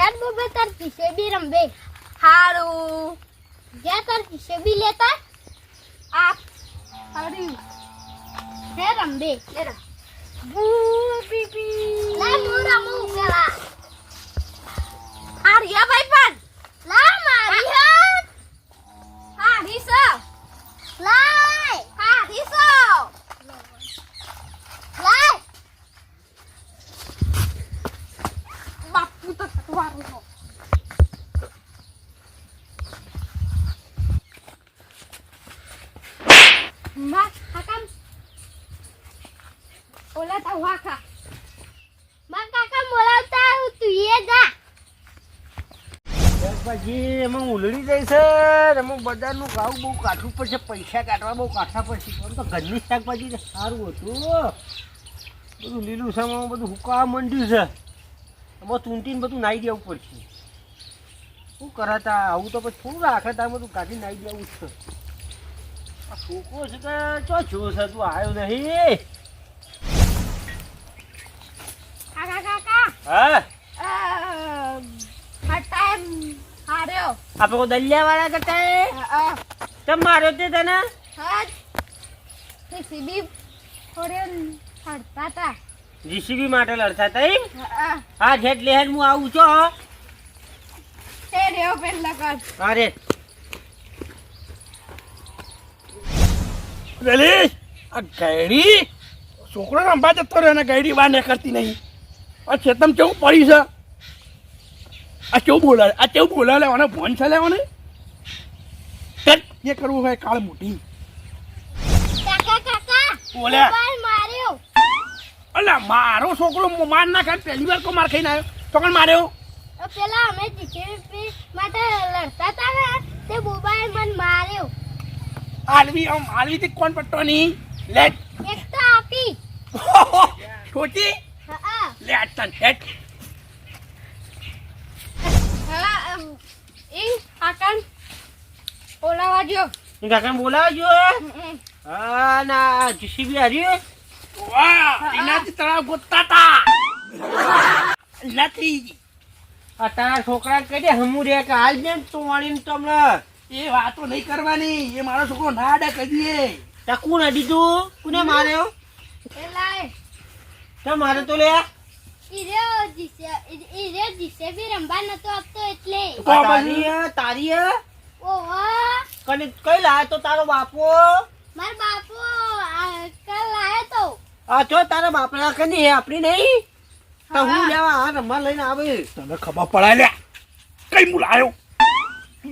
યાર બોબે તાર જીસીબી રમવે હારું જા તાર જીસીબી લેતા આપ હારું હે રમવે લેરા બૂ બીબી લા મોરા મુ પેલા હારિયા ભાઈ પણ લા મારી હાથ હારી સો લાય હારી સો લાય બાપુ તો વારું છો માં કાકા ઓલા તા વાખા માં કાકા બોલાવતા તું એ જા પછી એમાં ઉલડી જાય છે એમાં બજારનું ખાવું બહુ કાઠું પડશે પૈસા કાઢવા બહુ કાઠા પડશે પણ તો ઘરની શાકભાજી સારું હતું બધું લીલું છે એમાં બધું હુકાવા માંડ્યું છે એમાં ચૂંટીને બધું નાહી દેવું પડશે શું કરાતા આવું તો પછી થોડું રાખે ત્યાં બધું કાઢી નાહી દેવું છે આ છોકરો છે કે ચો જો છે તું આવ્યો નહીં કાકા કાકા હા હટાય હાર્યો આપણે કોઈ દલિયાવાળા કરતા કેમ માર્યો તે તને હા જીસીબી થોડે હડતા તા જીસીબી માટે લડતા હતા હા જેટ લેહેડ હું આવું છો તે રેવ પેલા કર અરે વેલી આ ગાયડી છોકરો રંબા જતો રહ્યો ને ગાયડી બહાર નીકળતી નહીં આ ખેતમ કેવું પડી છે આ કેવું બોલા લેવાને ફોન છે લેવાને એ કરવું હોય કાળ મોટી કાકા કાકા બોલે મોબાઈલ માર્યો અલા મારો છોકરો માર ના ખાય પહેલી વાર કો માર ખાઈને આવ્યો તો કોણ માર્યો પેલા અમે જીસીબી માટે લડતા તા ને તે મોબાઈલ મને માર્યો આલવી થી કોણ પટ્ટો નહીં લેટ એક તો આપી છોટી હા લેટ તન હેટ હા ઈ કાકા ઓલા વાજો કાકા બોલાવજો હા ના જીસીબી હારી વાહ એનાથી તળાવ ગોતતા તા નથી આ તારા છોકરા કહી હમું રે કે હાલ જેમ તું વાળીને તમને એ વાતો નહીં કરવાની એ મારો છોકરો ના અડે કદીએ ત્યાં કોણ અડી તું કોને માર્યો પેલા કેમ મારે તો લે ઈરે જીસીબી રંબા નતો આપતો એટલે તારી ઓહો કઈ લાયો તો તારો બાપો માર બાપુ કાલ લાયો તો આ ચો તારા બાપડા કની હે આપણી નહીં તો હું લેવા આ રમવા લઈને આવે તને ખબર પડાય લે કઈ બોલાયો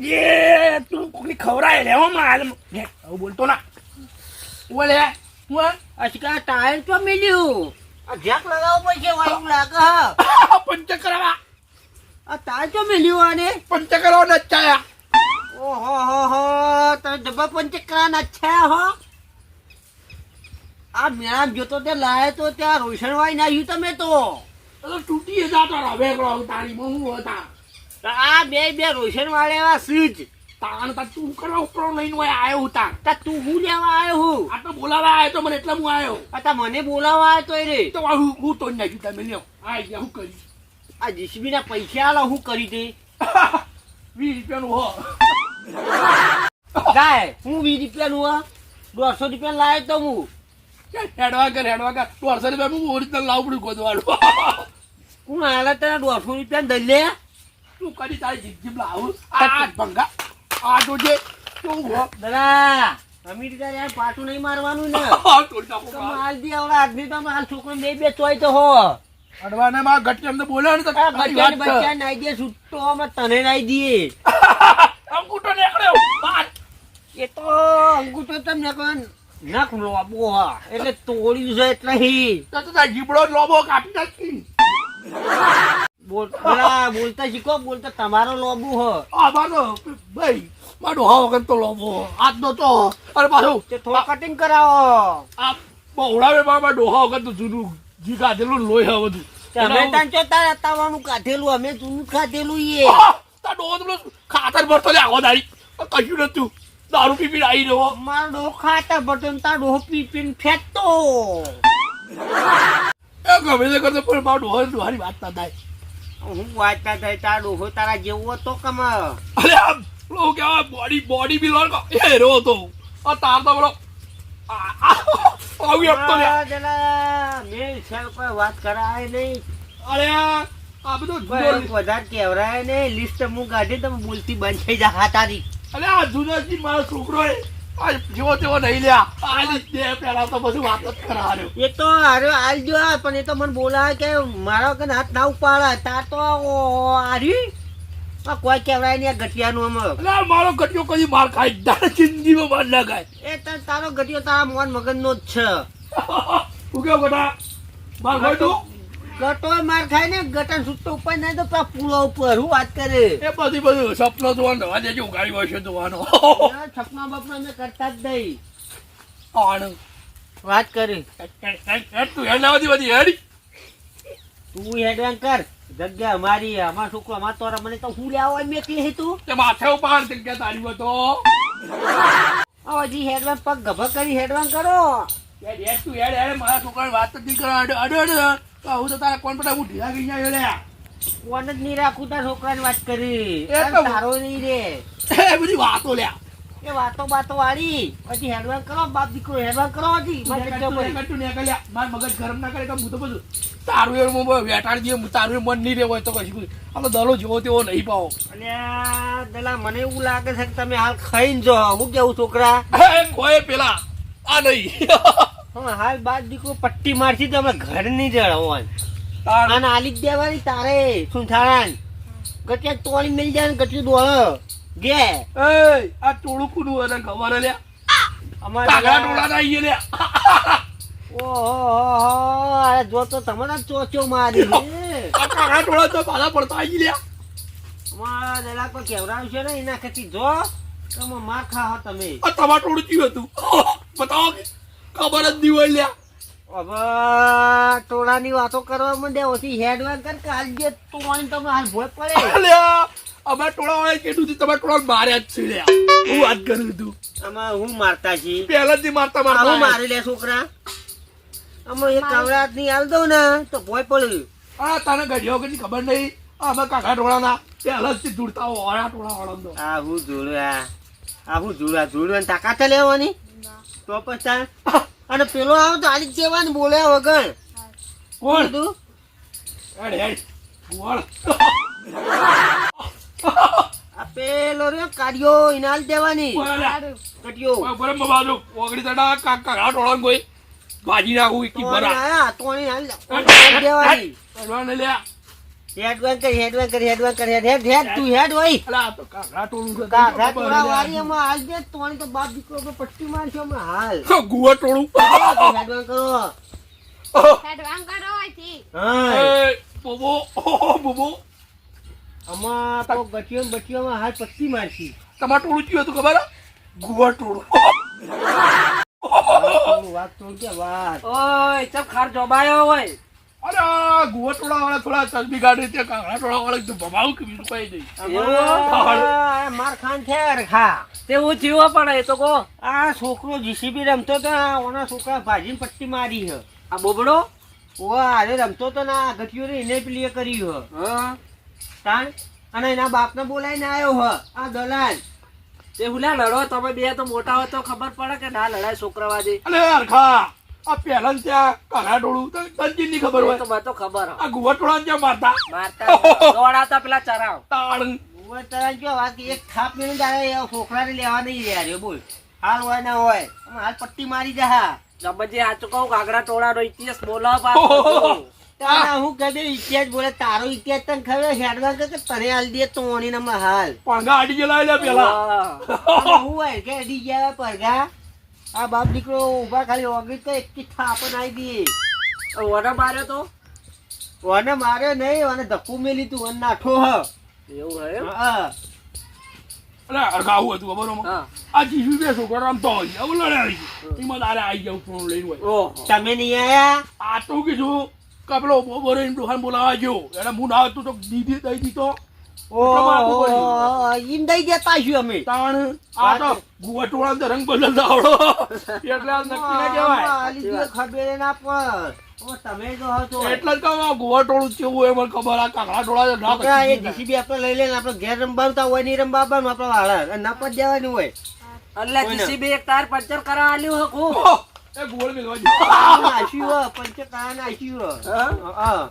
એ તું કોની ખવરાય લેવામાં હાલ હવે બોલતો ના બોલે હું અચકા ટાયર તો મિલ્યું આ જેક લગાવવો પડશે વાયુ લાગે હા પંચ કરાવા આ ટાયર તો મિલ્યું આને પંચ કરાવા નચાયા ઓહો હો હો તમે ડબ્બા પંચકરા નાખ્યા હો આ મેળા જોતો તે લાયો તો ત્યાં રોશનવાઈ નાખ્યું તમે તો તૂટી જાતો હવે તારી હું હતા આ બે રોશન વાળે એવા સીજ તાણ તા તું કરવા ઉપરો લઈને હોય આવ્યો હતા તા તું હું લેવા આવ્યો હું આ તો બોલાવા આવ્યો તો મને એટલે હું આવ્યો આ તા મને બોલાવા આવ્યો તો રે તો હું તો નાખ્યું તમે લ્યો આ ગયા હું કરી આ જીસીબી ના પૈસા આલા હું કરી દે 20 રૂપિયાનું હો ગાય હું 20 રૂપિયાનું હા 150 રૂપિયા લાવ્યો તો હું હેડવા કર 200 રૂપિયા હું ઓરિજિનલ લાવું પડ્યું ગોદવાડું હું આલા તને 200 રૂપિયા દઈ લે તું કરી તારી જીપ લાવું આ ભંગા આ જોજે તું હો દરા અમીર યાર પાછું નહીં મારવાનું ને માલ દી આવડા આદમી તો માલ છોકરો બે ચોય તો હો અડવાને માં ગટિયમ તો બોલે ને તો બચ્ચા નાઈ દે છૂટો અમે તને નાઈ દઈએ અંગૂઠો નીકળ્યો બાર એ તો અંગૂઠો તમને કોણ નખ લોબો હા એટલે તોડ્યું છે એટલે હી તો તાર જીબડો લોબો કાપી નાખી બોલતા શીખો બોલતા તમારો લોબુ હો આ મારો ભાઈ મારો હા વગર તો લોબો આજ નો તો અરે પાછું તે થોડા કટિંગ કરાવો આ બહુડાવે બાબા ડોહા વગર તો જૂનું જી કાઢેલું લોહી હા બધું તમે તાન ચો તાર અતાવાનું કાઢેલું અમે જૂનું ખાધેલું એ તાર ડોહો તો ખાતર ભરતો લે આવો દાડી કશું નતું દારૂ પી પી આવી રહ્યો મારો ડોહો ખાતા બટન તાર ડોહો પી પીને ફેંકતો એ ગમે તે કરતો પણ મારો ડોહા ડોહાની વાત ના થાય હું વાંચતા થાય તારા ડોહો તારા જેવો હતો કમ અરે આ પેલો કેવાય બોડી બિલ્ડર કો એ હેરો હતો આ તાર તો પેલો આવી આપતો લે મેં ચાલ કોઈ વાત કરાય નહીં અરે આ બધું વધારે કેવરાય નહીં લિસ્ટ હું કાઢી તમે બોલતી બંધ થઈ જા તારી અરે આ જુનાજી મારો છોકરો આ જેવો તેવો નહીં લ્યા આ દે પેલા તો બધું વાત જ કરાવ્યો એ તો અરે આલજો પણ એ તો મને બોલાવે કે મારો કે હાથ ના ઉપાડે તાર તો આરી કોઈ કેવરાય નહીં ગટિયાનું અમે અરે મારો ગટિયો કદી માર ખાય તારે જિંદગીમાં માર ના ખાય એ તો તારો ગટિયો તારા મોન મગજનો જ છે તું કેવો ગટા માર ખાય તું ગટો માર ખાય ને ગટન સુટ્ટો ઉપર નહીં તો પેલા પૂળો ઉપર હું વાત કરે એ બધું સપનો જોવાનો આજે જે ઉગાડી હોય છે જોવાનો સપના બપના અમે કરતા જ નહીં આણ વાત કરી તું હેડ ના બધી હેડી તું હેડવાન કર જગ્યા અમારી અમાર છોકરો અમાર તો મને તો હું લેવા હોય મેકલી હે તું તે માથે ઉપર જગ્યા તારી હોય તો હજી હેડવાન પગ ગભા કરી હેડવાન કરો હેડ તું હેડ મારા છોકરાને વાત જ નહીં કરવા અડો હું તો તારા કોણ પટા હું ઢીલા ગઈ જાય લે કોણ જ નહીં રાખું તારા છોકરાની વાત કરી એ તો તારો નહીં રે એ બધી વાતો લ્યા એ વાતો વાળી પછી હેડવાન કરો બાપ દીકરો હેડવાન કરો હજી માર મગજ ગરમ ના કરે હું તો બધું તારું એવું વેટાડી દઈએ તારું મન નહીં રહેવું હોય તો કશું આ તો દલો જેવો તેવો નહીં પાવો અને દલા મને એવું લાગે છે કે તમે હાલ ખાઈને જો હું કેવું છોકરા કોઈ પેલા આ નહીં હાલ બાદ દીકરો પટ્ટી મારથી તો અમે ઘર નહીં જળવાનું અને આલી જ દેવાની તારે સુંઠાળાન ગટિયા તોડી મિલ જાય ને ગટિયું દોડ ગે આ ટોળું કુનું અને ખબર લ્યા અમારે ટોળા ના આઈએ લ્યા ઓહો જો તો તમારા ચોચો મારી આ કાગડા ટોળા તો પાછા પડતા આવી લ્યા અમારા દલા કોઈ કેવરાવશે ને એના કથી જો તમે માર ખાઓ તમે આ તમાર ટોળું ચીયું હતું બતાવો કે ખબર જ નહીં હોય લ્યા હવે ટોળાની વાતો કરવા માંડે ઓછી હેડવાન કર કાલ જે તોણી તમે હાલ ભોય પડે લ્યા અમાર ટોળા વાળા કેટલું થી તમારા ટોળા માર્યા જ છે લ્યા હું વાત કરું તું આમાં હું મારતા છી પહેલાથી મારતા હું મારી લે છોકરા અમે એક કવરાત ની હાલ દઉં ને તો ભોય પડ્યું આ તને ગઢિયો કે ખબર નહીં અમે કાકા ટોળાના પહેલાથી જોડતા વાળા ટોળા વાળા આ હું જોડ્યા તાકાત લેવાની તો પછી અને પેલો આવો તો આલી જેવાની બોલ્યા વગર કોણ તું હેડ હેડ ગોળ આ પેલો રે કાઢ્યો એને હાલ દેવાની કટ્યો બરાબર બાજુ ઓગળી તડા કાકા ટોળા કોઈ ભાજી નાખું કી ભરા આયા તોણી હાલ દેવાની કરવાને લ્યા હેડવાન કર હેડ તું હેડ હોય અલા તો કાકા ટોળું છે કાકા ટોળા વાળી એમાં હાલ દે તોણી તો બાપ દીકરો પર પટ્ટી મારશે હમણાં હાલ ગુવા ટોળું હેડવાન કરો હેડવાન કરો અહીંથી. હા એ બોબો બોબો આમાં તો બચીઓમાં હાલ પટ્ટી મારશી તમાર ટોળું ચીયું હતું ખબર ગુવા ટોળું વાત તો કે વાત ઓય ચપ ખાર જોબાયો હોય અરે ગુવા ટોળા વાળા થોડા ચરબી ગાડી તે કાકા ટોળા વાળા તો ભમાવું કે બીજું કઈ નહીં માર ખાન ઠેર ખા તેવું જીવો પણ એ તો કો આ છોકરો જીસીબી રમતો તો ઓના છોકરા ભાજીને પટ્ટી મારી હે આ બોબડો ઓ અરે રમતો તો ના ગઠિયો રે એને પેલી કર્યું હે હા તાણ અને એના બાપને બોલાઈને આવ્યો હ આ દલાલ તે હુલા લડો તમે બે તો મોટા હોય તો ખબર પડે કે ના લડાય છોકરાવાજી અલે હરખા આ પહેલા ત્યાં કાકા ટોળું તો તંજી ની ખબર તો હોય મને તો ખબર આ ગુવા ટોળા ત્યાં મારતા મારતા દોડાતા પેલા ચરાવ તાણ ઉવે તરત જો વાત એક થાપ મેળું તારે એ છોકરાને લેવા નહીં રહ્યા રે બોલ હાલ હોય ના હોય હાલ પટ્ટી મારી જા જબરજી સાચું કહું કાગડા ટોળાનો ઇતિહાસ બોલો તારા હું કદે ઇતિહાસ બોલે તારો ઇતિહાસ તને ખબર હેડવા કે તને હાલ દે તો ઓણીને હમણાં હાલ પાંગા આડી ગયેલા એટલે પેલા આમાં હું હોય કે અડી ગયા પરગા આ બાપ દીકરો ઉભા ખાલી ઓગળી તો એક થાપ નાઈ દે ઓને માર્યો તો ઓને માર્યો નહીં ઓને ધક્કું મેલી તું ઓને નાઠો હ એવું હે એમ? હા અરે હરખા આવું હતું ખબર હા આ જીવી બે છોકરો રમતો હોય એવું લડે એમાં તારે આવી જાવ ફોન લઈને હોય ઓહો તમે નહીં આયા આ તો કીધું કપડો બોબરો એમ દુકાન બોલાવા ગયો એટલે હું ના હતું તો દીદી દઈ દીધો ઈમ દઈ દેતા છું અમે તાણ આ તો ગુવા ટોળા તો રંગ બદલતા આવડો એટલે આ નક્કી ના કહેવાય ખબર ના પણ ઓ તમે જો હો તો એટલે જ કહું આ ગોવા ટોળું કેવું હોય મને ખબર આ કાકડા ટોળા છે ના છોકરા, એ કશું જીસીબી આપણે લઈ લઈને આપણે ઘેર રમવાનું હોય નહીં રમવા આપવાનું આપણે વાળા અને ના પદ જવાનું હોય એટલે કોઈને. જીસીબી એક ટાયર પંચર કરાવવા આલ્યું હકું. ઓહ, એ ગોળ મેલવા જેવું. નાખ્યું પંચર કાન નાખ્યું હા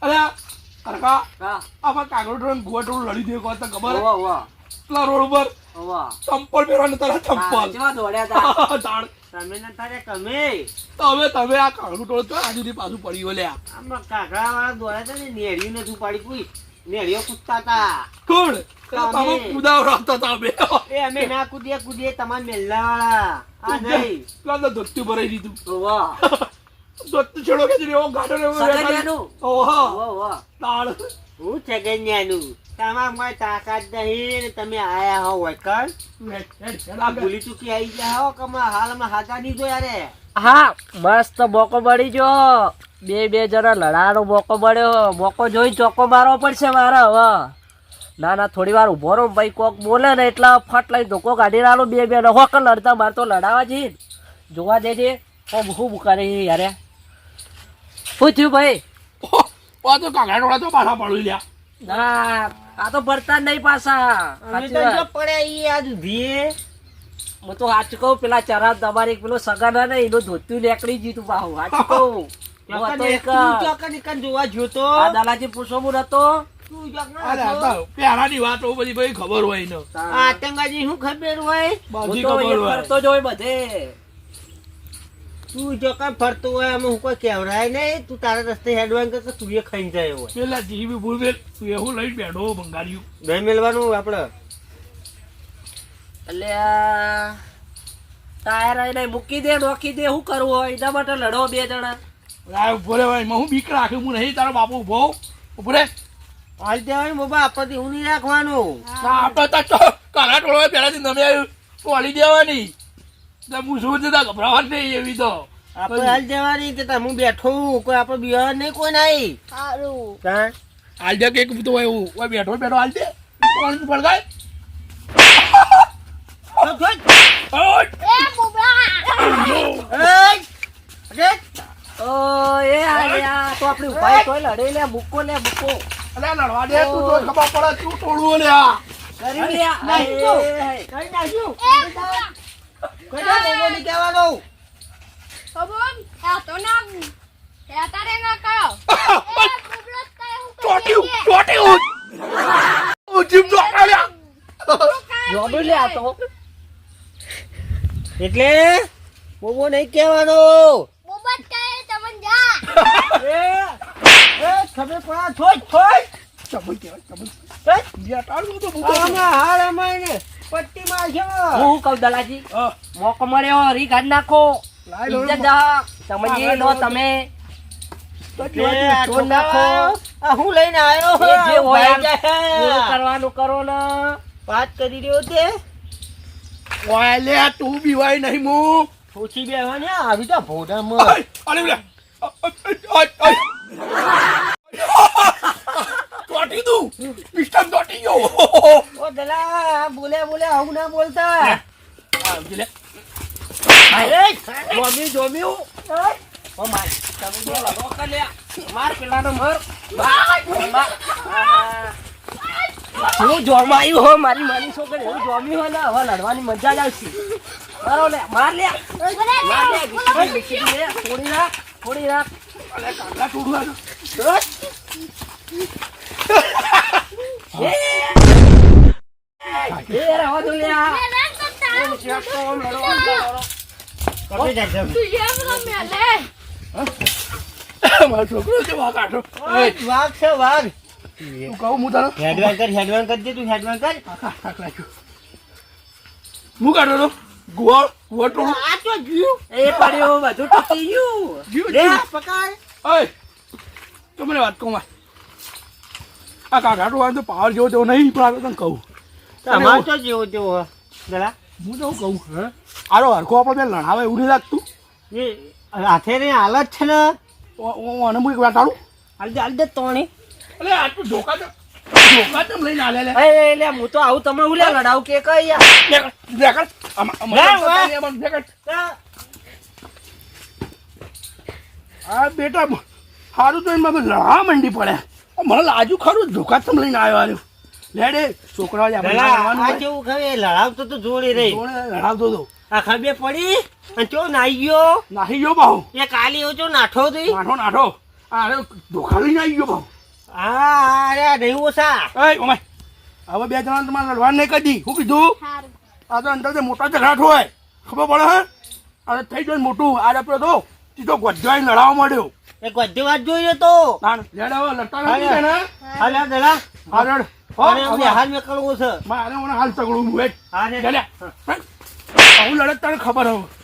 અરે આ કાકા હા આમાં કાગડો ટોળું ગોવા ટોળું લડી દે કોણ તને ખબર હે? ઓવા ઓવા પેલા રોડ ઉપર ઓવા ચંપલ પહેરવાને તારા હા, ચંપલ જેવા દોડ્યા તા તાણ. તમે ના થાય કમે તમે આ કાગડું ટોળું તો આજુથી પાછું પડ્યું લ્યા આમાં કાકડા વાળા દોડ્યા હતા ને નેળિયું નથી ઉપાડી કોઈ નેળિયો કૂદતા હતા કોણ તમે. તમે કુદાવરાતા તમે એ અમે ના કૂદીએ તમારા મેલ્લા વાળા હા નહીં પેલા તો ધોતી ભરાઈ દીધું ઓવા ધોતી છેડો કે એવો ગાડો ને એવો સગડિયાનું. ઓહો ઓવા ઓવા તાળ હું છે ગન્યાનું તમામ કોઈ તાકાત નહીં ને તમે આયા હો વૈકણ આ ભૂલી ચૂકી આવી ગયા હો કમા હાલમાં હાજા નહીં જોયા રે હા મસ્ત મોકો મળી ગયો બે જણા લડાનો મોકો મળ્યો મોકો જોઈ ચોકો મારવો પડશે મારે હવે ના ના થોડી વાર ઉભો રહો ભાઈ કોક બોલે ને એટલે ફટ લઈ ધોકો કાઢી રાલો બે હોક લડતા મારે તો લડાવા જઈ જોવા દેજે હું કરે યારે શું થયું ભાઈ તો કાગડા ટોળા તો પાછા પડ્યું લ્યા ના આ તો ભરતા જ નહીં પાછા અમે સાચી તો વાત. જો પડ્યા ઈ આજ ઉભી હું તો સાચું કહું પેલા ચરા તમારી પેલો સગા ના ને એનું ધોતું નીકળી જીતું બાહુ સાચું કહું હું હતો એક જોવા જોતો આ દાલાજી પૂછો હું નતો તું ચોકન અરે આ હતો. તો પહેલાની વાતો બધી ભાઈ ખબર હોય ને આ આતંકવાદી શું ખબર હોય હું બધી તો ખબર એ હોય ફરતો જ હોય બધે તું જો કાંઈ ફરતું હોય અમે હું કોઈ કહેવરાય નહીં તું તારા રસ્તે હેડવાન કર કે તું એ ખાઈ જાય હોય પેલા જીવી ભૂલ એવું લઈને બેઠો બંગાળ્યું નહીં મેળવાનું આપડે એટલે આ ટાયર આઈને મૂકી દે નોખી દે શું કરવું હોય એના માટે લડો બે જણા આ ઉભો રે ભાઈ હું બીક રાખ્યું હું નહીં તારો બાપુ ઉભો ઉભો રે હાલ દેવાનું બાબા આપડે એવું નહીં રાખવાનું ના આપણે તો કાગડા ટોળા પહેલાથી તમે આવ્યું તો હાલી દેવાની એટલે હું શું જતા ગભરાવાની નહીં એવી તો આપડે હાલ દેવાની કે હું બેઠો હું કોઈ આપડે બિહાર નહીં કોઈ નહીં સારું કાં? હાલ દે કે તો એવું ઓય બેઠો બેઠો હાલ દે કોણ પડગાય જો, જો. ઓય એ બુબડા એય! અરે! ઓ એ આ તો આપણી ઉપાય તોય લડે લે મૂકો અલે લડવા દે તું તો ખબર પડે તું ટોળું લ્યા કરી લે નાખી દો. કઈ નાખ્યું? એ બુબડા કોઈ ના બોલવો નહીં કહેવાનું. કબૂન આ તો ના એ તારે ના કરો એ બુબડા કઈ હું ચોટ્યું ઓ જીમ જો આલ્યા જોડું લે આ તો એટલે બોબો નહીં કહેવાનું. બુબડા કઈ તમને જા એ ખબર પડે થોય થોય. ચમઈ કેવાય ચમઈ થોય. બેટાડું તો ભૂકો આમાં હાર અમાયને પટ્ટી મારશો. હું કહું દલાજી હા મોકો મળ્યો રી કાઢ નાખો લાઈ લો ઇજ્જત જા સમજી લો તમે એ આ છોકરા, આ હું લઈને આવ્યો એ જે હોય આમ ભાઈ જાય. પૂરું કરવાનું કરો ને વાત કરી રહ્યો તે ઓય લે તું બીવાય નહીં હું ઓછી બેહવાની આવી તો ભોડામાં. અલે અલે લે ચોટી તું સિસ્ટમ ચોટી ગયો ઓ દલા બોલે બોલે આવું ના બોલતા. આવજે લે જોમી જોમ્યું ઓ માર તમે બે લડો કર લે માર પેલાનો મર હું જોમાયું હો મારી માની છોકરી હું જોમ્યું હો ને હવે લડવાની મજા જ આવશે મારો લે માર લે માર લે બિસ્કિટ લે થોડી રાખ અલે કાંગડા ટોળું આ એ રહો દો લે આ મેં કરતા કપી જાય છે. તું જેમ રમે લે મારો છોકરો છે વાહ કાઢો ઓય, વાઘ છે વાઘ. તું કહું હું તારો હેડવાન કરજે તું હેડવાન કર. હું કાઢો તો ગોળ ગોળ ટોળું આ તો ગયું. એ પડ્યો બધું તૂટી ગયું જીવ લે જીવ પકડ. ઓય તો મને વાત કહું આ કાગડા ટોળા તો પાવર જેવો તેવો નહીં પણ આ તને કહું અમાર તો જેવો તેવો દલા હું તો કહું હા આરો હરખો આપણે બે લડાવે એવું નહીં લાગતું એ હાથે ને હાલત છે ને અને હું એક વાટાડું હાલ દે તોણી. અલે આટલું ધોકા ચમ લઈને આલે લે એ લે હું તો આવું તમે હું લે લડાવું કે કઈ યાર દેખાડ ના, વાહ. દેખાડ હા બેટા સારું તો એમાં લડા મંડી પડે મને લાજુ ખરું ધોકા તમ લઈને આવ્યો આર્યો લેડે છોકરા આ કેવું ખબર લડાવતો તો જોડી રહી લડાવતો હતો આ ખબર પડી અને ચો નાઈ ગયો નાહી ગયો બાહુ એ કાલી ઓછો નાઠો હતી નાઠો અરે ધોકા લઈને આવી ગયો બાહુ હા અરે નહીં ઓછા એ ઓમાય હવે બે જણા તમારે લડવા નહીં કદી શું કીધું સારું આ તો અંદર મોટા ઝઘડા હોય ખબર પડે હે અરે થઈ ગયો મોટું આ આપણે તો સીધો ગોજાઈ લડાવવા માંડ્યો એક બધી વાત જોઈ તો લેડ હવે લડતા નથી ને હાલ દલા હારડ હાલ મેં કરવું છે મારે મને હાલ તગડું વેટ હા રે આવું લડત તને ખબર હવે